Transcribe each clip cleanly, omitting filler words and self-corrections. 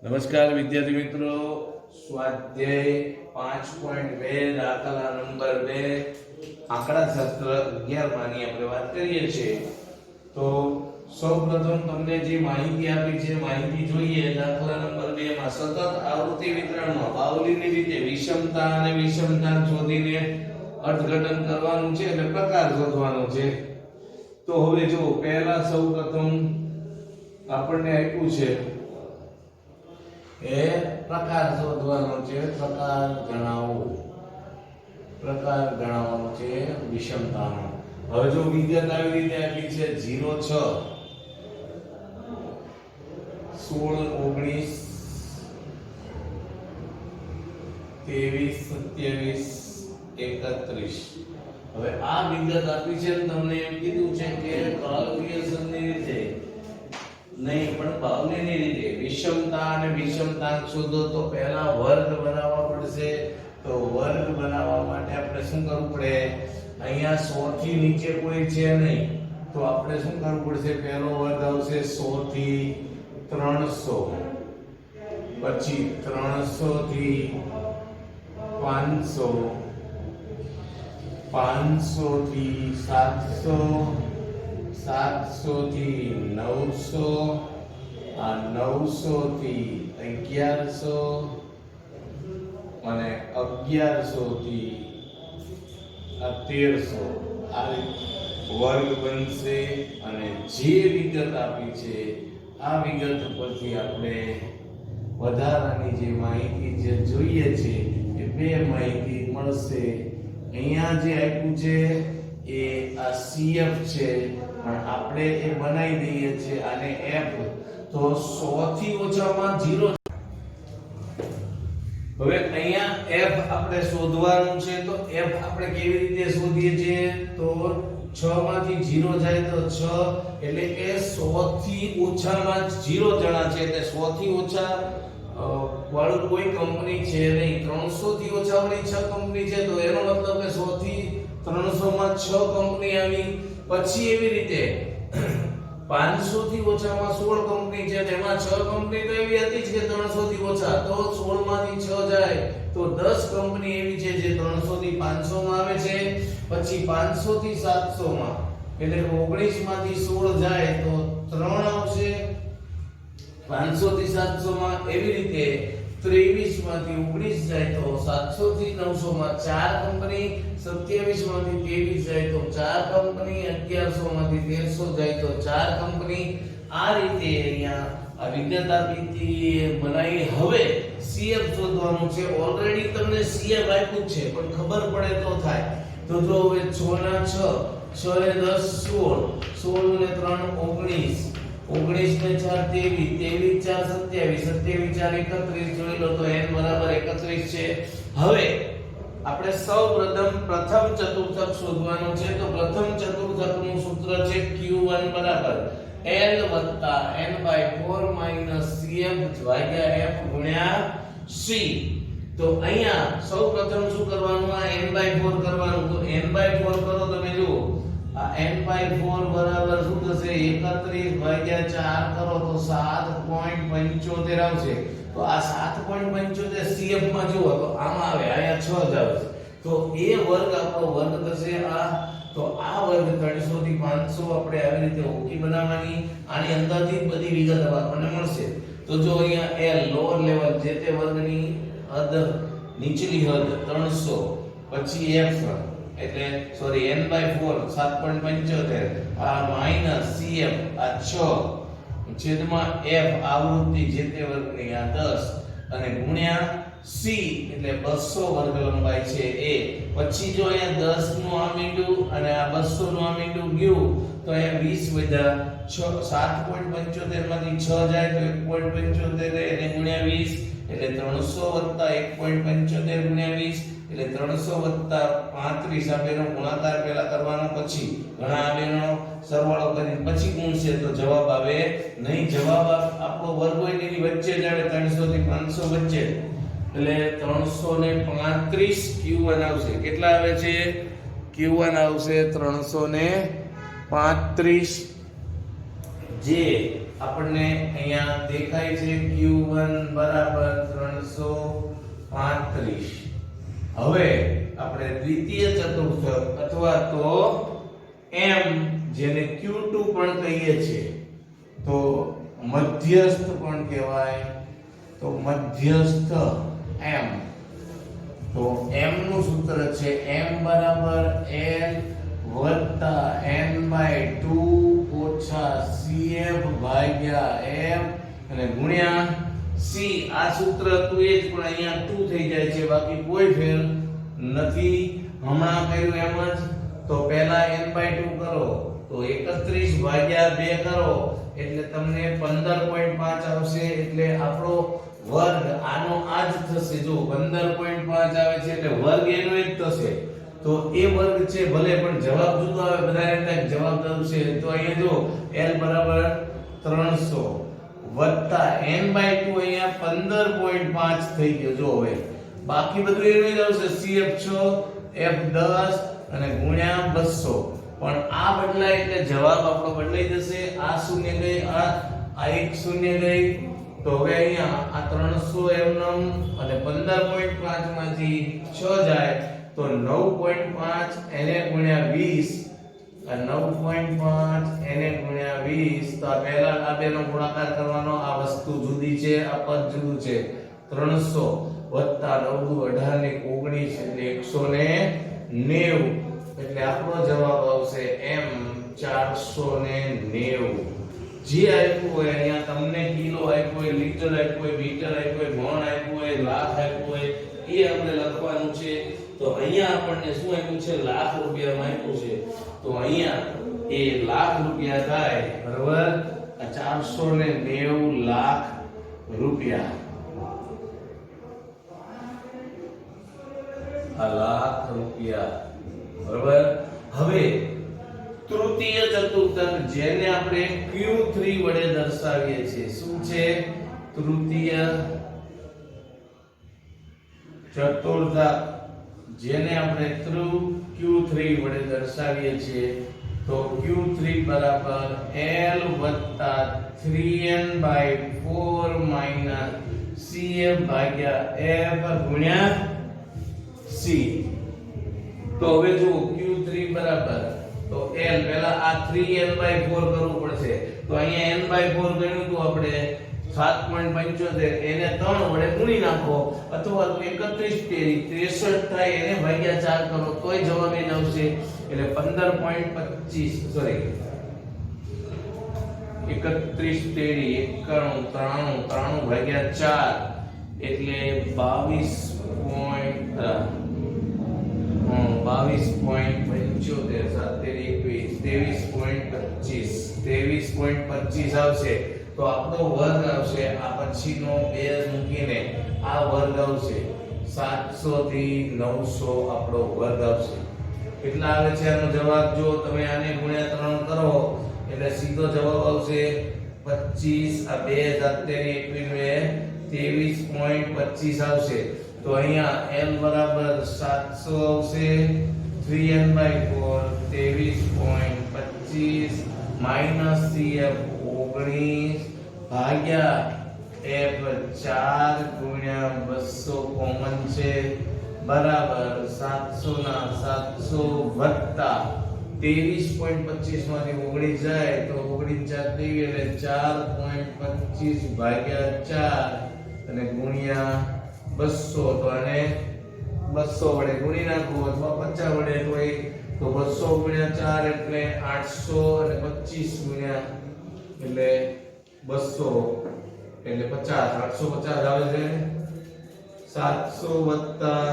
નમસ્કાર વિદ્યાર્થી મિત્રો, સ્વાધ્યાય 5.2 દાખલા નંબર 2 આંકડાશાસ્ત્ર 11 માની આપણે વાત કરીએ છીએ. તો સૌપ્રથમ તમને જે માહિતી આપી છે માહિતી જોઈએ. દાખલા નંબર 2 માં સતત આવૃત્તિ વિતરણમાં બાઉલીની રીતે વિષમતા અને વિષમતા શોધીને અર્થઘટન કરવાનું છે અને પ્રકાર શોધવાનો છે. તો હવે જો પહેલા સૌપ્રથમ આપણને આપ્યું છે એ પ્રકાર શોધવાનો છે. પ્રકાર ગણાવવાનો છે વિષમતાનો. હવે જો વિગત આવી રીતે આપી છે 0 6 16 19 23 27 31. હવે આ વિગત આપી છે તમને એમ કીધું છે કે કેલ્ક્યુલેશનની રીતે નહીં પણ બાઉલીની રીતે વિષમતા અને વિષમતાંક શોધો. તો પહેલા વર્ગ બનાવવા પડશે. તો વર્ગ બનાવવા માટે આપણે શું કરવું પડે? અહીંયા 100 થી નીચે કોઈ છે નહીં, તો આપણે શું કરવું પડશે? પહેલો વર્ગ આવશે 100 થી 300, પછી 300 થી 500, 500 થી 700, 700 થી 900, આ 900 થી 1100 અને 1100 થી 1300. આ વર્ગ બનશે. અને જે વિગત આપી છે આ વિગત પરથી આપણે વધારાની જે માહિતી જે જોઈએ છે એ બે માહિતી મળશે. અહીંયા જે આપ્યું છે એ આ CF છે, પણ આપણે એ બનાવી દઈએ છીએ આને F. તો 100 થી ઓછામાં 0. હવે અહીંયા F આપણે શોધવાનું છે. તો F આપણે કેવી રીતે શોધીએ છીએ? તો 6 માંથી 0 જાય તો 6, એટલે કે 100 થી ઓછામાં 0 જણા છે. એટલે 100 થી ઓછા વાળું કોઈ કંપની છે નહીં. 300 થી ઓછા વાળી 6 કંપની છે. તો એનો મતલબ કે 100 થી 300 માં 6 કંપની આવી. પછી એવી રીતે 500 થી ઓછામાં 16 કંપની છે. તેમાં 6 કંપની તો એવી હતી જ કે 300 થી ઓછા. તો 16 માંથી 6 જાય તો 10 કંપની એવી છે જે 300 થી 500 માં આવે છે. પછી 500 થી 700 માં, એટલે 19 માંથી 16 જાય તો 3 આવશે. 500 થી 700 માં એવી રીતે 23 માંથી 19 જાય તો 700 થી 900 માં 4 કંપની, 27 માંથી 23 જાય તો 4 કંપની, 1100 માંથી 1300 જાય તો 4 કંપની. આ રીતે અહીંયા આ વિગત આપીથી બનાવી. હવે CF શોધવાનું છે. ઓલરેડી તમને CF આપ્યું છે પણ ખબર પડે તો થાય. તો જો હવે 6 ના 6, 6 ને 10 16, 16 ને 3 19, 19 ને 4 23, 23 4 27, 27 4 31. જોઈ લો તો n બરાબર 31 છે. હવે આપણે સૌપ્રથમ પ્રથમ ચતુર્થક શોધવાનું છે. તો પ્રથમ ચતુર્થકનું સૂત્ર છે Q1 બરાબર L વત્તા n/4 CF ભાગ્યા F ગુણ્યા C. તો અહીંયા સૌપ્રથમ શું કરવાનું? આ n/4 કરવાનું. તો n/4 કરો. તમે જુઓ આ n/4 બરાબર શું થશે? 31 ભાગ્યા 4 કરો તો 7.75 આવશે. તો આ 7.75 CF માં જુઓ તો આમાં આવે, અહીંયા 6 જ આવશે. તો એ વર્ગ આપણો વર્ગ થશે આ. તો આ વર્ગ 300 થી 500 આપણે આવી રીતે ઓકી બનાવવાની. આની અંદરથી બધી વિગત આપણને મળશે. તો જો અહીંયા L લોઅર લેવલ જે તે વર્ગની હદ નીચલી હદ 300, પછી F એટલે સોરી n/4 7.75, આ માઈનસ CF આ 6 છેદમાં F આવૃત્તિ જે તે વર્ગની આ 10 અને ગુણ્યા C એટલે 200 વર્ગ લંબાઈ છે એ. પછી જો અહીંયા 10 નું આ મીંડું અને આ 200 નું આ મીંડું ગયું તો અહીંયા 20 વધ્યા. 7.75 માંથી 6 જાય તો 1.75 એને ગુણ્યા 20 એટલે 300 1.75 ગુણ્યા 20 એટલે 300 35. આ બેનો ગુણાકાર પહેલા કરવાનો, પછી ઘણા આ બેનો સરવાળો કરીને પછી ગુણશે તો જવાબ આવે નહીં. જવાબ આપણો વર્ગ હોય એની વચ્ચે જ આવે, 300 થી 500 વચ્ચે. એટલે 335 Q1 આવશે. કેટલા આવે છે? Q1 આવશે 335, જે આપણને અહીંયા દેખાય છે Q1 બરાબર 335. હવે આપણે દ્વિતીય ચતુર્થક અથવા તો M જેને Q2 પણ કહીએ છીએ તો મધ્યસ્થ પણ કહેવાય તો મધ્યસ્થ M તો M નું સૂત્ર છે M બરાબર L વત્તા n/2 ઓછા CF ભાગ્યા M અને ગુણ્યા C. આ સૂત્ર હતું એ જ પણ અહીંયા 2 થઈ જાય છે બાકી કોઈ ફેર નથી. હમણાં કર્યું એમ જ તો પહેલા n/2 કરો તો 31 ભાગ્યા 2 કરો એટલે તમને 15.5 આવશે એટલે આપણો વર્ગ આનો આ જ થશે. જો 15.5 આવે છે એટલે વર્ગ એનો જ થશે તો એ વર્ગ છે ભલે પણ જવાબ જુદો આવે બધાને કંઈક જવાબ આવશે. તો અહીંયા જો L બરાબર 300 વત્તા n/2 અહીંયા 15.5 થઈ ગયો. જો હવે બાકી બધું એનું જ આવશે CF 6 F 10 અને ગુણ્યા 200 પણ આ બદલાય એટલે જવાબ આપણો બદલાઈ જશે. આ શૂન્ય ગઈ આ એક શૂન્ય ગઈ તો હવે અહીંયા આ 300 એમનમ અને 15.5 માંથી 6 જાય તો 9.5 એને ગુણ્યા 20 અને 9.5 એને ગુણ્યા 20 તો આ પહેલા આ બેનો ગુણાકાર કરવાનો. આ વસ્તુ જુદી છે આ પદ જુદું છે. 300 વત્તા 9 18 ને 19 એટલે 190 એટલે આપણો જવાબ આવશે M 490. જે આપ્યું હોય અહીંયા તમને કિલો આપ્યો હોય લીટર આપ્યો હોય મીટર આપ્યો હોય મણ આપ્યું હોય લાખ આપ્યું હોય એ આપણે લખવાનું છે. તો અહીંયા આપણને શું આપ્યું છે લાખ રૂપિયામાં આપ્યું છે તો અહીંયા એ લાખ રૂપિયા થાય બરાબર. 490 લાખ રૂપિયા આ લાખ રૂપિયા બરાબર. હવે તૃતીય ચતુર્થક જેને આપણે Q3 વડે દર્શાવીએ છીએ શું છે તૃતીય ચતુર્થક જેને આપણે Q3 વડે દર્શાવીએ છીએ તો Q3 બરાબર L વત્તા 3n/4 માઈનસ CF ભાગ્યા F ગુણ્યા C. તો હવે જો Q3 બરાબર તો L પહેલા આ 3n/4 કરવું પડશે તો અહીંયા n/4 ગણ્યું તો આપણે 7.75 એને 3 વડે ગુણી નાખો અથવા તો 31 તેરી 63 થાય એને ભાગ્યા 4 કરો તોય જવાબ એ આવશે. એટલે 15.25 સોરી 31 તેરી 91 93 ભાગ્યા 4 એટલે 22.75 આવશે. તો આપણો વર્ગ આવશે આ પછીનો 2 મૂકીને આ વર્ગ આવશે 700 થી 900 આપણો વર્ગ આવશે. કેટલા આવે છે આનો જવાબ જો તમે આને ગુણ્યા 3 કરો એટલે સીધો જવાબ આવશે 25 આ 2 23.25 આવશે. તો અહીંયા L બરાબર 700 આવશે 3n/4 23.25 માઈનસ CF 19 ભાગ્યા F 4 ગુણ્યા 200 કોમન છે બરાબર 700 ના 700 વત્તા 23.25 માંથી 19 જાય તો 19 4 એટલે 4.25 ભાગ્યા 4 અને ગુણ્યા 200 તો આને 200 વડે ગુણી નાખો અથવા 50 વડે કોઈ તો 200 ગુણ્યા 4 એટલે 800 અને 25 ગુણ્યા એટલે 200 એટલે 50 850 આવે છે 700 વત્તા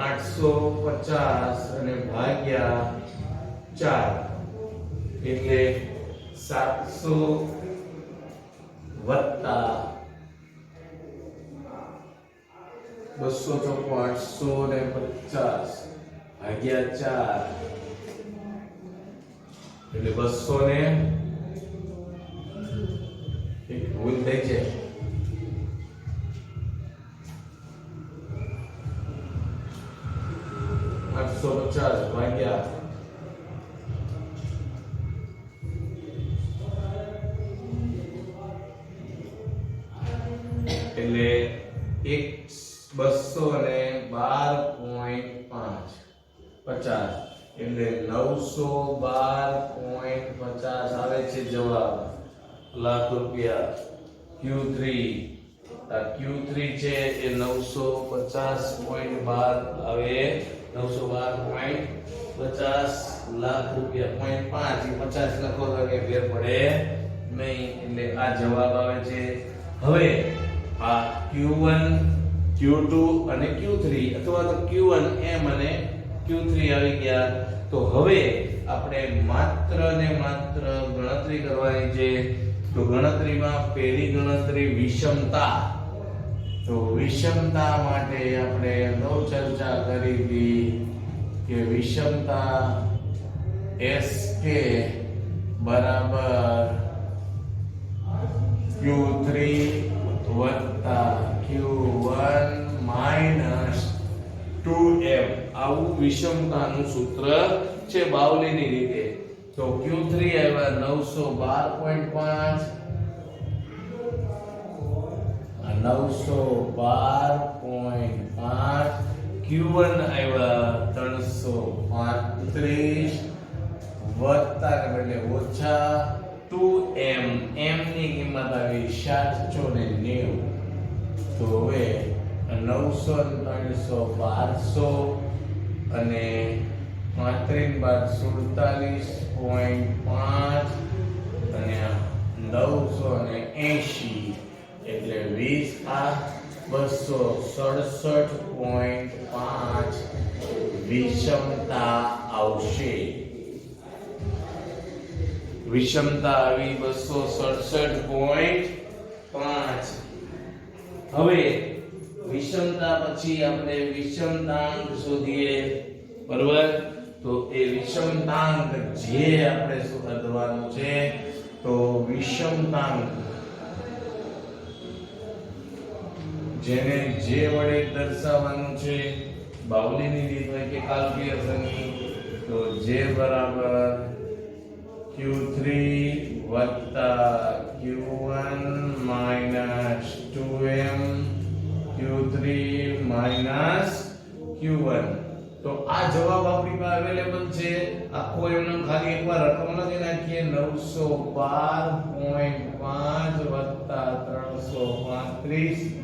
850 અને ભાગ્યા 4 એટલે 700 વત્તા 200 ચોકો 850 ભાગ્યા 4 એટલે 200 ને એક ભૂલ થઈ છે 850 ભાગ્યા 4 એટલે 212.5 50 એટલે 912.50 આવે છે જવાબ લાખ રૂપિયા Q3 આ Q3 છે એ 950.12 આવે 912.50 લાખ રૂપિયા 0.5 એ 50 લખો તો કે ફેર પડે નહીં એટલે આ જવાબ આવે છે હવે આ Q1 Q2 અને Q3 અથવા તો Q1 M અને Q3 આવી ગયા તો હવે આપણે માત્ર ને માત્ર ગણતરી કરવાની છે તો ગણતરીમાં પહેલી ગણતરી વિષમતા તો વિષમતા માટે આપણે અગાઉ ચર્ચા કરી હતી કે વિષમતા SK બરાબર Q3 વત્તા Q1 માઈનસ 2M આવું વિષમતાનું સૂત્ર છે બાવલીની રીતે તો Q3 આવ્યા 912.5 Q1 આવ્યા 335 વત્તા ને બદલે ઓછા 2M M ની કિંમત આવી 790 તો હવે 900 300 1200 અને 35 બાદ 47.5 અને 980 એટલે 20 આ 267.5 વિષમતા આવશે વિષમતા આવી 267.5 હવે વિષમતા પછી આપણે વિષમતાંક શોધીએ બરોબર તો એ વિષમતાંક જે આપણે શોધવાનું છે તો વિષમતાંક જેને જે વડે દર્શાવવાનું છે બાવલીની રીત હોય કે કેલ્ક્યુલેશનની તો જે બરાબર Q3 વત્તા Q1 minus 2M Q3 minus Q1 તો આ જવાબ આપણી પાસે અવેલેબલ છે આખો એમનો ખાલી એકવાર રકમ લખી નાખીએ 912.5 વત્તા 335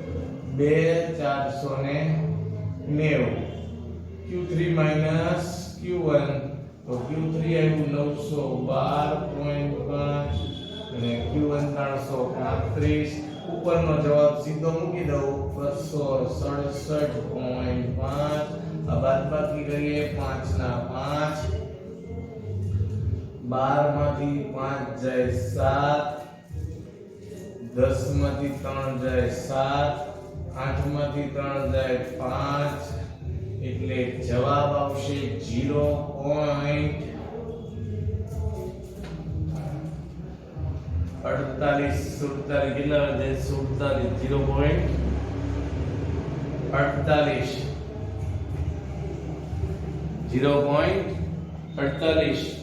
2490 Q3 માઈનસ Q1 તો Q3 આવ્યું 912.5 અને Q1 335 ઉપરનો જવાબ સીધો મૂકી દઉં 267.5 આ બાદબાકી કરીએ 5 ના 5 12 માંથી 5 જાય 7 10 માંથી 3 જાય 7 8 માંથી 3 જાય 5 એટલે જવાબ આવશે 0.48 47 કેટલા વધે 47 0.48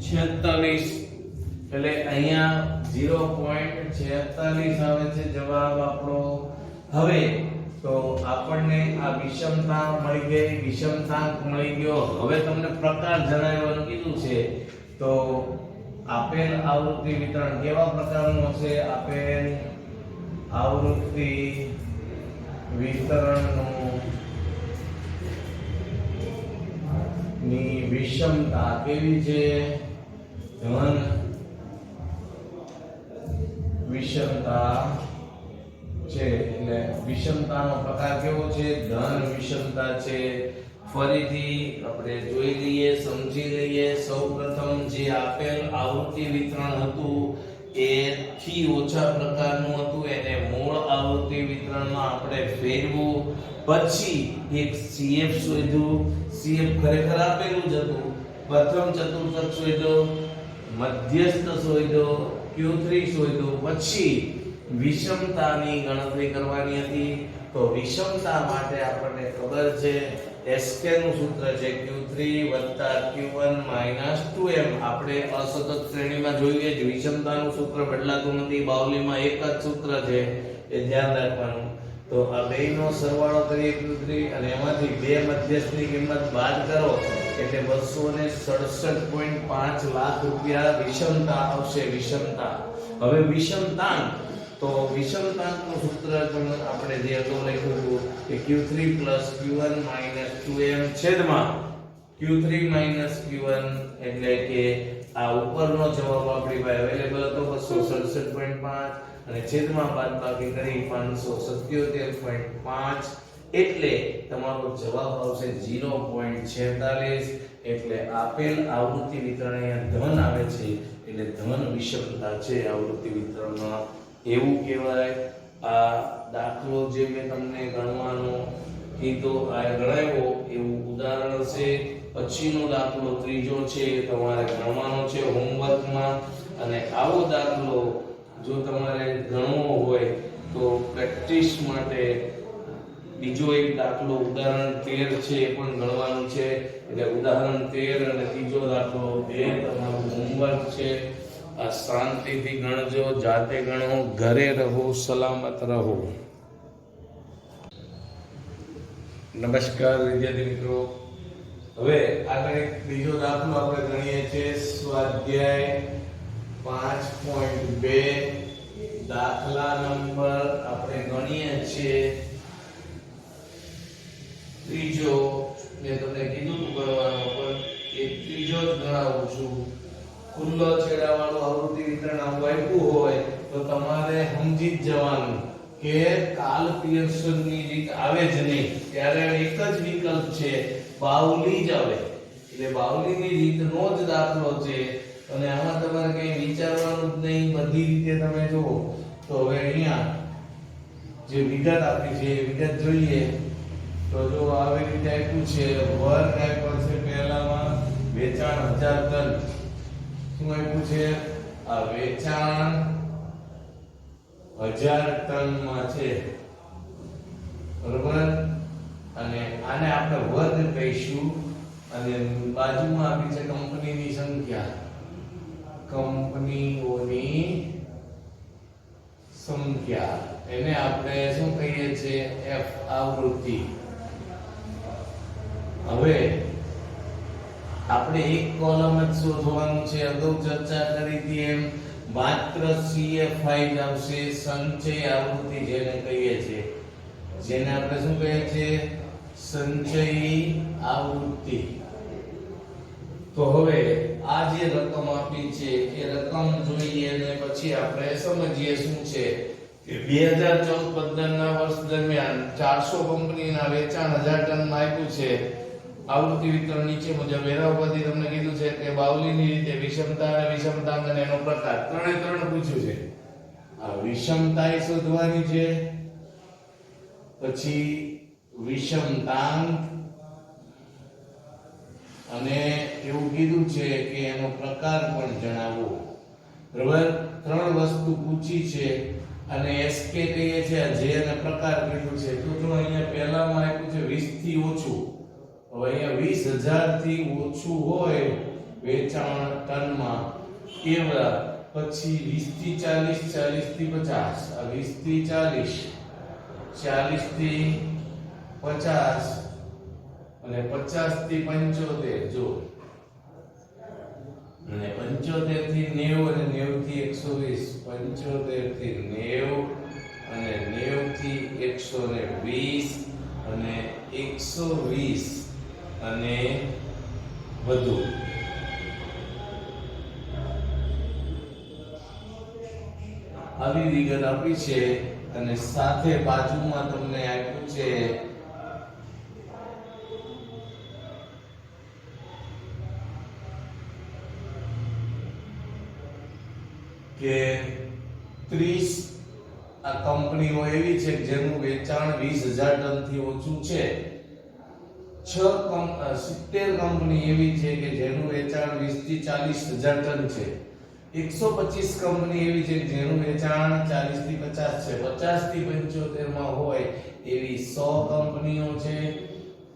46 એટલે અહીંયા 0.46 આવે છે જવાબ આપણો હવે તો આપણને આ વિષમતાંક મળી ગઈ વિષમતાંક મળી ગયો હવે તમને પ્રકાર જણાવવાનું કીધું છે તો આપેલ આવૃત્તિ વિતરણ કેવા પ્રકારનું હશે આપેલ આવૃત્તિ વિતરણનું ની વિષમતા કેવી છે ધન વિષમતા છે એટલે વિષમતાનો પ્રકાર કેવો છે ધન વિષમતા છે ફરીથી આપણે જોઈ લઈએ સમજી લઈએ સૌપ્રથમ જે આપેલ આવૃત્તિ વિતરણ હતું એ થી ઓછા પ્રકારનું હતું એને મૂળ આવૃત્તિ વિતરણમાં આપણે ફેરવું પછી એક CF શોધ્યું CF ખરેખર આપેલું જ હતું પ્રથમ ચતુર્થક શોધ્યો મધ્યસ્થ શોધ્યો Q3 શોધ્યો પછી વિષમતાની ગણતરી કરવાની હતી તો વિષમતા માટે આપણને ખબર છે Sk નું સૂત્ર છે Q3 Q1 2m. આપણે અસતત શ્રેણીમાં જોઈએ જ વિષમતાનું સૂત્ર બદલાતું નથી, બાઉલીમાં એક જ સૂત્ર છે, એ ધ્યાન રાખવાનું. તો આ બેયનો સરવાળો કરીએ Q3 અને એમાંથી બે મધ્યસ્થની કિંમત બાદ કરો એટલે 267.5 લાખ રૂપિયા વિષમતા આવશે. વિષમતા. હવે વિષમતાંક, તો વિષમતાંકનું સૂત્ર આપણે જે અગાઉ લખ્યું હતું કે Q3 Q1 2m છેદમાં Q3 Q1, એટલે કે આ ઉપરનો જવાબ આપણી પાસે અવેલેબલ હતો 267.5 અને છેદમાં બાદબાકી કરી 577.5 એટલે તમારો જવાબ આવશે 0.46. એટલે આપેલ આવૃત્તિ વિતરણ અહીંયા ધન આવે છે એટલે ધન વિષમતા છે આવૃત્તિ વિતરણમાં, એવું કહેવાય. આ દાખલો જે મેં તમને ગણવાનો કીધો, આ ગણાવ્યો એવું ઉદાહરણ છે. પછીનો દાખલો ત્રીજો છે તમારે ગણવાનો છે હોમવર્કમાં, અને આવો દાખલો જો તમારે ગણવો હોય તો પ્રેક્ટિસ માટે બીજો એક દાખલો ઉદાહરણ 13 છે એ પણ ગણવાનું છે. એટલે ઉદાહરણ 13 અને ત્રીજો દાખલો બે તમારું હોમવર્ક છે. આ શાંતિથી ગણજો, જાતે ગણો, ઘરે રહો, સલામત રહો. નમસ્કાર વિદ્યાર્થી મિત્રો, હવે આગળ એક બીજો દાખલો આપણે ગણીએ છીએ સ્વાધ્યાય 5.2. દાખલા નંબર આપણે ગણીએ છીએ ત્રીજો. મેં તમને કીધું તું ગણવાનો, પણ એ ત્રીજો જ ગણાવું છું. ખુલ્લો છેડાવાળું આવૃત્તિ વિતરણ આવું આપ્યું હોય તો તમારે સમજી જ જવાનું કે કાલ પિયર્સનની રીત આવે જ નહીં, ત્યારે એક જ વિકલ્પ છે, બાઉલી જ આવે. એટલે બાઉલીની રીતનો જ દાખલો છે અને આમાં તમારે કંઈ વિચારવાનું જ નહીં, બધી રીતે તમે જુઓ. તો હવે અહીંયા જે વિગત આપી છે એ વિગત જોઈએ. તો જો આવી રીતે આપ્યું છે, વર્ગ આપ્યો છે પહેલામાં વેચાણ 1000 ટન. શું આપ્યું છે? આ વેચાણ 1000 ટનમાં છે, બરોબર. અને આને આપણે વર્ગ કહીશું અને બાજુમાં આપી છે કંપનીની સંખ્યા, કંપનીઓની સંખ્યા, એને આપણે શું કહીએ છીએ? F આવૃત્તિ. હવે આપણે એક કોલમ જ શોધવાનું છે. અગાઉ ચર્ચા કરી હતી એમ માત્ર CFI જ આવશે, સંચય આવૃત્તિ જેને કહીએ છીએ, જેને આપણે શું કહીએ છીએ? સંચય આવૃત્તિ. તો હવે આ જે રકમ આપી છે એ રકમ જોઈએ અને પછી આપણે સમજીએ શું છે કે 2014-15ના વર્ષ દરમિયાન 400 કંપનીના વેચાણ 1000 ટનમાં આપ્યું છે. આવૃત્તિ વિતરણ નીચે મુજબ એના ઉપરથી તમને કીધું છે કે બાઉલીની રીતે વિષમતા અને વિષમતાંક અને એનો પ્રકાર ત્રણે ત્રણ પૂછ્યું છે. આ વિષમતા શોધવાની છે, પછી વિષમતાંક, અને એવું કીધું છે કે એનો પ્રકાર પણ જણાવો. બરાબર, ત્રણ વસ્તુ પૂછી છે અને SK કહીએ છે, જે અને પ્રકાર કીધું છે. તો જો અહીંયા પહેલામાં આપ્યું છે 20 થી ઓછું. હવે અહીંયા 20000 થી ઓછું હોય વેચાણ ટનમાં એવા, પછી 20 થી 40, 40 થી 50, આ 20 થી 40, 40 થી 50 અને 50 થી 75 જો, અને 75 થી 90 અને 90 થી 120, 75 થી 90 અને 90 થી 120 અને 120 અને વધુ. આવી વિગત આપી છે અને સાથે બાજુમાં તમને આપ્યું છે કે 30 આ કંપનીઓ એવી છે જેનું વેચાણ 20000 ટન થી ઓછું છે. 70 કંપની એવી છે કે જેનું વેચાણ 20 થી 40000 ટન છે. 125 કંપની એવી છે જેનું વેચાણ 40 થી 50 છે. 50 થી 75 માં હોય એવી 100 કંપનીઓ છે.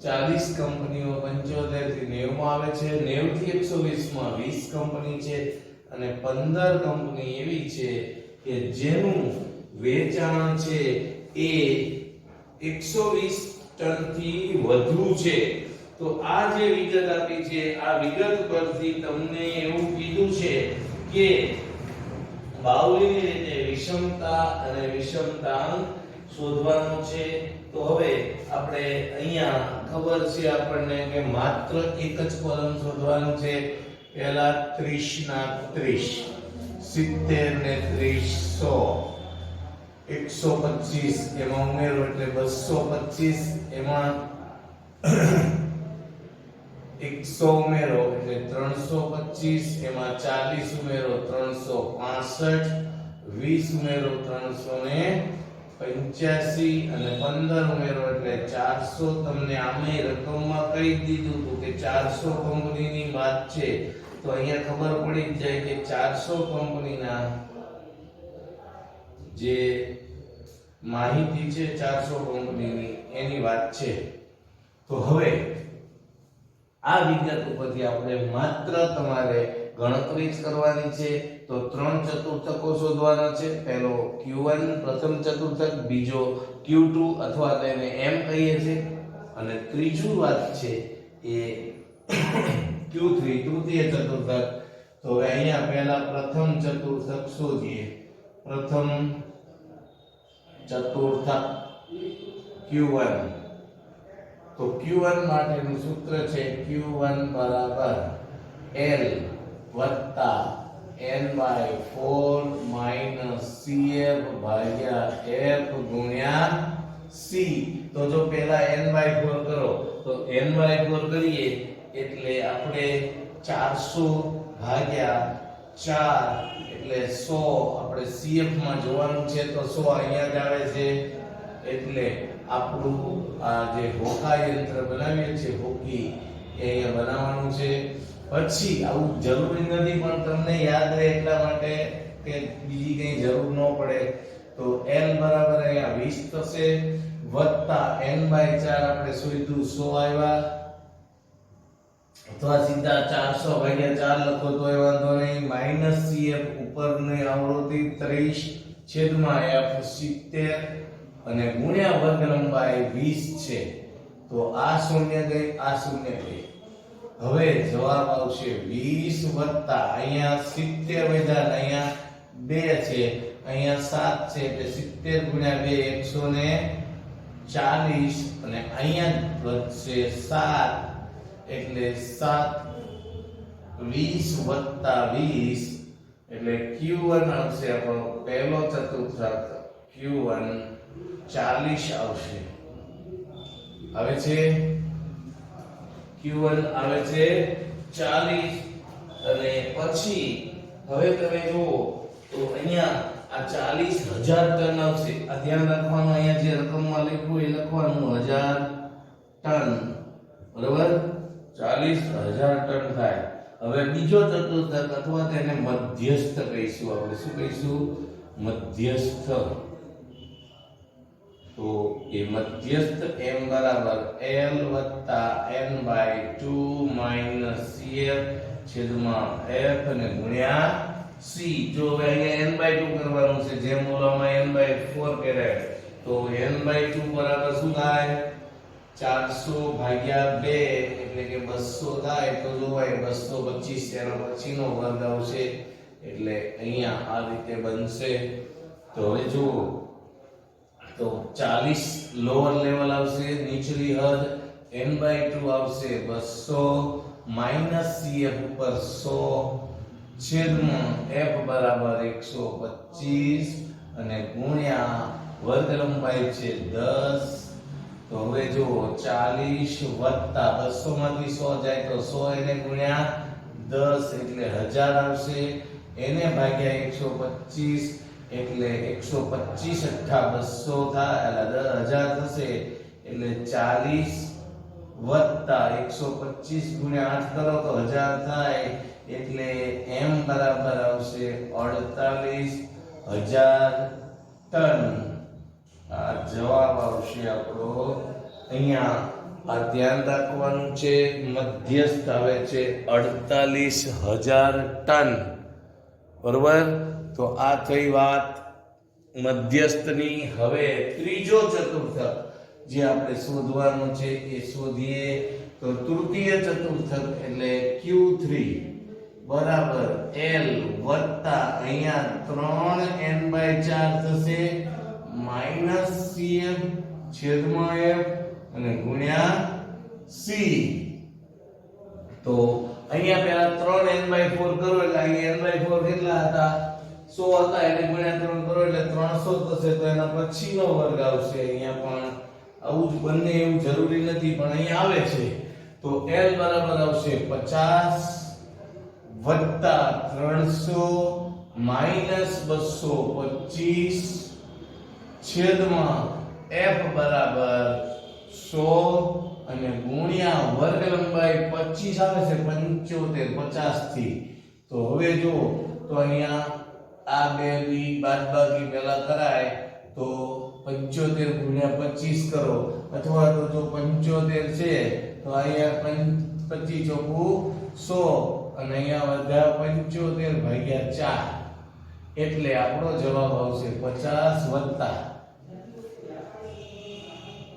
40 કંપનીઓ 75 થી 90 માં આવે છે, 90 થી 120 માં 20 કંપની છે અને 15 કંપની એવી છે કે જેનું વેચાણ છે એ 120 ટન થી વધુ છે. તો આ જે વિગત આપી છે આ વિગત પરથી તમને એવું કીધું છે કે બાઉલીની રીતે વિષમતા અને વિષમતાંક શોધવાનું છે. તો હવે આપણે અહીંયા ખબર છે આપણને કે માત્ર એક જ કોલમ શોધવાનું છે. પહેલા 30 ના 30, 70 ને 30, 100, 125 એમાં ઉમેરો એટલે 225, એમાં 100 ઉમેરો એટલે 325, એમાં 40 ઉમેરો 365, 20 ઉમેરો 385 અને 15 ઉમેરો એટલે 400. તમને આમે રકમમાં કહી દીધું હતું કે 400 કંપનીની વાત છે, તો અહીંયા ખબર પડી જ જાય કે 400 કંપનીના જે માહિતી છે 400 કંપનીની એની વાત છે. તો હવે આ વિગત ઉપરથી આપણે માત્ર તમારે ગણતરી જ કરવાની છે. તો ત્રણ ચતુર્થકો શોધવાના છે. પહેલો Q1 પ્રથમ ચતુર્થક, બીજો Q2 અથવા તેને m કહીએ છીએ અને ત્રીજું વાત છે એ Q3 તૃતીય ચતુર્થક. તો હવે અહીંયા પહેલા પ્રથમ ચતુર્થક શોધીએ. પ્રથમ ચતુર્થક Q1. તો Q1 માટેનું સૂત્ર છે Q1 બરાબર L વત્તા n/4 માઈનસ CF ભાગ્યા F ગુણ્યા C. તો જો પહેલા n/4 કરો તો n/4 કરીએ એટલે આપણે 400 ભાગ્યા 4 એટલે 100. આપણે CF માં જોવાનું છે તો 100 અહીંયા જ આવે છે. એટલે આપણું આ જે હોકા યંત્ર બનાવીએ છીએ હોકી એ અહીંયા બનાવવાનું છે. પછી આવું જરૂરી નથી પણ તમને યાદ રહે એટલા માટે કે બીજી કઈ જરૂર ન પડે. તો L બરાબર અહીંયા 20 થશે વત્તા n/4 આપણે શોધ્યું 100 આવ્યા. અથવા સીધા 400 ભાગ્યા 4 લખો તો એ વાંધો નહીં. માઈનસ CF ઉપરની આવૃત્તિ 30 છેદમાં F 70 અને ગુણ્યા વર્ગ લંબાઈ 20 છે. તો આ શૂન્ય ગઈ, આ શૂન્ય ગઈ. હવે જવાબ આવશે 20 વત્તા અહીંયા 70 વધ્યા, અહીંયા 2 છે, અહીંયા 7 છે એટલે 70 ગુણ્યા 2 140 અને અહીંયા વધશે 7 એટલે 7 20 વત્તા 20 એટલે Q1 આવશે આપણો પહેલો ચતુર્થક. Q1 40 આવશે. આવે છે Q1 આવે છે 40. અને પછી હવે તમે જુઓ તો અહીંયા આ 40,000 ટન આવશે. આ ધ્યાન રાખવાનું, અહીંયા જે રકમમાં લખ્યું એ લખવાનું 1000 ટન. બરાબર, 40,000 ટન થાય. હવે બીજો ચતુર્થક અથવા તેને મધ્યસ્થ કહીશું આપણે. શું કહીશું? મધ્યસ્થ. તો એ મધ્યસ્થ m બરાબર L વત્તા n/2 માઈનસ CF છેદમાં F અને ગુણ્યા C. જો હવે અહીંયા n/2 કરવાનું છે જેમ ઓલામાં n/4 કરાય. તો n/2 બરાબર શું થાય? 400 ભાગ્યા 2 એટલે કે 200 થાય. તો જોવાય 225 એનો પછીનો વર્ગ આવશે એટલે અહીંયા આ રીતે બનશે. તો હવે જુઓ તો 40 લોઅર લેવલ આવશે, નીચલી હદ n/2 આવશે 200 માઈનસ CF ઉપર 100 છેદમાં F બરાબર 125 અને ગુણ્યા વર્ગ લંબાઈ છે 10. તો હવે જુઓ 40 વત્તા 200 માંથી 100 જાય તો 100 એને ગુણ્યા 10 એટલે 1000 આવશે. એને ભાગ્યા 125 એટલે 125 * 200 થાય એટલે 10,000 થશે. એટલે 40 વત્તા 125 ગુણ્યા 8 કરો તો 1000 થાય. એટલે m બરાબર આવશે 48,000 ટન. આ જવાબ આવશે આપણો. અહીંયા આ ધ્યાન રાખવાનું છે. મધ્યસ્થ આવે છે 48,000 ટન. બરોબર, તો આ થઈ વાત મધ્યસ્થની. હવે ત્રીજો ચતુર્થક જે આપણે શોધવાનો છે એ શોધીએ. તો તૃતીય ચતુર્થક એટલે Q3 બરાબર L વત્તા અહીંયા 3n/4 થશે માઈનસ CF છેદમાં F અને ગુણ્યા C. તો અહીંયા પહેલા 3n/4 કરો એટલે અહીંયા n/4 કેટલા હતા? 100 હતા. એટલે ગુણ્યા 3 કરો એટલે 300 થશે. તો એના પછીનો વર્ગ આવશે. અહીંયા પણ આવું જ બંને એવું જરૂરી નથી પણ અહીંયા આવે છે. તો L બરાબર આવશે 50 વત્તા 300 માઈનસ 225 છેદમાં F બરાબર 100 અને ગુણ્યા વર્ગ લંબાઈ 25 આવે છે 75 50 થી. તો હવે જો તો અહીંયા આ બે બી બાદબાકી પહેલા કરાય તો 75 ગુણ્યા 25 કરો અથવા તો જો 75 છે તો અહીંયા 25 ચોકું 100 અને અહીંયા વધ્યા 75 ભાગ્યા 4 એટલે આપણો જવાબ આવશે 50 વત્તા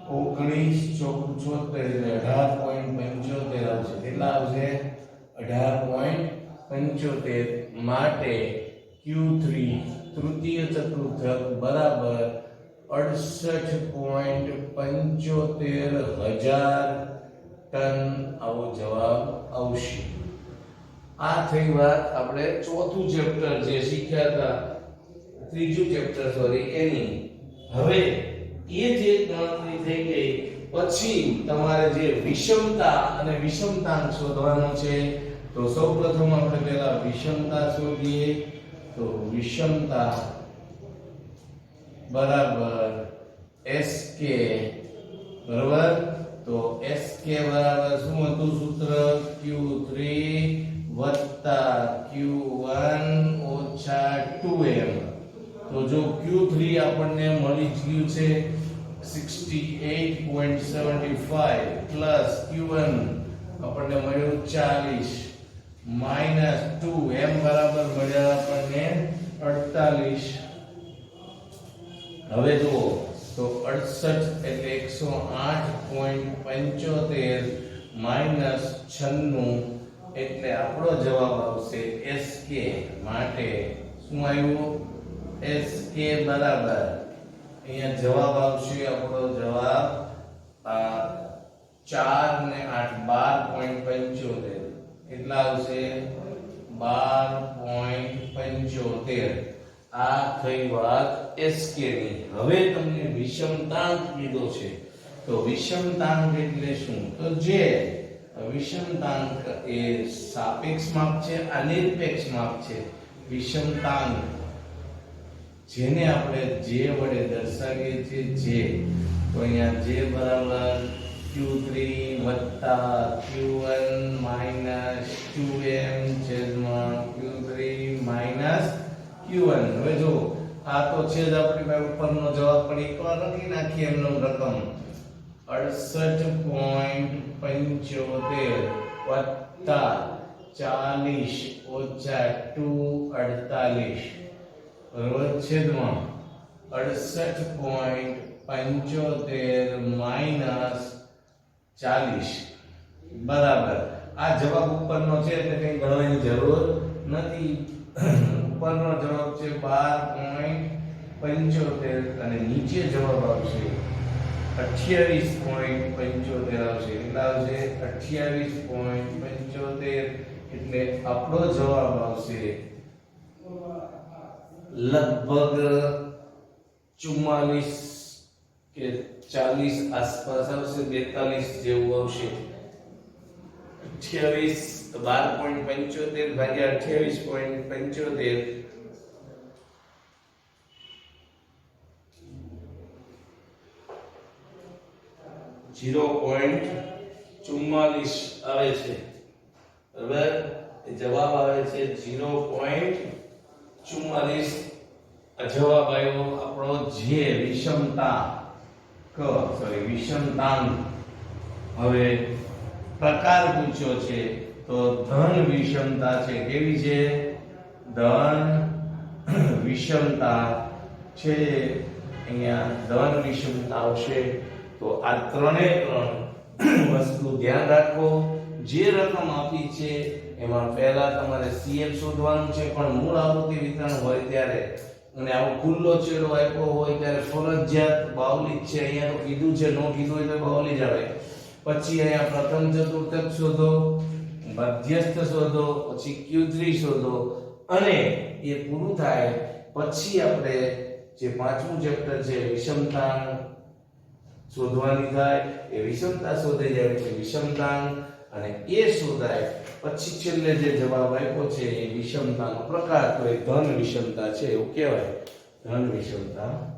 19 ચોકું 76 18.75 આવશે. કેટલા આવશે? 18.75. માટે Q3 તૃતીય ચતુર્થક બરાબર 68.75,000 ટન આવો જવાબ આવશે. આ થઈ વાત આપણે ચોથું ચેપ્ટર જે શીખ્યા હતા, ત્રીજું ચેપ્ટર સોરી એની. હવે એ જે ગણતરી થઈ ગઈ પછી તમારે જે વિષમતા અને વિષમતાંક શોધવાનો છે. તો સૌપ્રથમ આપણે પહેલા વિષમતા શોધીએ. તો વિષમતા બરાબર SK બરાબર. તો SK બરાબર શું હતું સૂત્ર? Q3 વત્તા Q1 ઓછા 2m. તો જો Q3 આપણને મળી ગયું છે 68.75 પ્લસ Q1 આપણને મળ્યું 40 માઈનસ 2m બરાબર મળ્યા આપણને 48. હવે જુઓ તો 68 એટલે 108.75 માઈનસ 96 એટલે આપણો જવાબ આવશે SK. માટે શું આવ્યું? SK બરાબર અહીંયા જવાબ આવશે આપણો જવાબ 4 ને 8 12.75 કેટલા આવશે? 12.75. આ થઈ વાત SK ની. હવે તમને વિષમતાંક કીધો છે. તો વિષમતાંક એટલે શું? તો જે વિષમતાંક એ સાપેક્ષ માપ છે, અનિરપેક્ષ માપ છે. વિષમતાંક જેને આપણે જે વડે દર્શાવીએ છીએ. જે તો અહીંયા જે બરાબર Q3 વત્તા Q1 માઈનસ 2m છેદમાં Q3 માઈનસ Q1. હવે જો આ તો છે જ આપણી પાસે ઉપરનો જવાબ પણ એકવાર લખી નાખીએ એમનો રકમ 68.75 વત્તા 40 ઓછા 2 48 બરાબર છેદમાં 68.75 માઈનસ 40 બરાબર. આ જવાબ ઉપરનો છે એટલે કંઈ ગણવાની જરૂર નથી. ઉપરનો જવાબ છે 12.75 અને નીચે જવાબ આવશે 28.75 આવશે. કેટલા આવશે? 28.75 એટલે આપણો જવાબ આવશે લગભગ 44 કે 40 આસપાસ આવશે. 42 જેવું આવશે. 28 12.75 ભાગ્યા 28.75 0.44 આવે છે. બરાબર, જવાબ આવે છે 0.44. જવાબ આવ્યો આપણો જે વિષમતાંક હવે પ્રકાર પૂછ્યો છે તો ધન વિષમતા છે. કેવી છે? ધન વિષમતા છે. અહીંયા ધન વિષમતા આવશે. તો આ ત્રણે ત્રણ વસ્તુ ધ્યાન રાખો. જે રકમ આપી છે એમાં પહેલા તમારે CF શોધવાનું છે, પણ મૂળ આવૃત્તિ વિતરણ હોય ત્યારે અને આવો ખુલ્લો છેડો આપ્યો હોય ત્યારે ફરજિયાત બાવલી જ છે. અહીંયા તો કીધું છે, નો કીધું હોય તો બાવલી જ આવે. પછી અહીંયા પ્રથમ ચતુર્થક શોધો, મધ્યસ્થ શોધો, પછી Q3 શોધો અને એ પૂરું થાય પછી આપણે જે પાંચમું ચેપ્ટર છે વિષમતાંક શોધવાની થાય. એ વિષમતા શોધાઈ જાય એટલે વિષમતાંક અને એ શોધાય પછી છેલ્લે જે જવાબ આપ્યો છે એ વિષમતાનો પ્રકાર, તો એ ધન વિષમતા છે એવું કહેવાય. ધન વિષમતા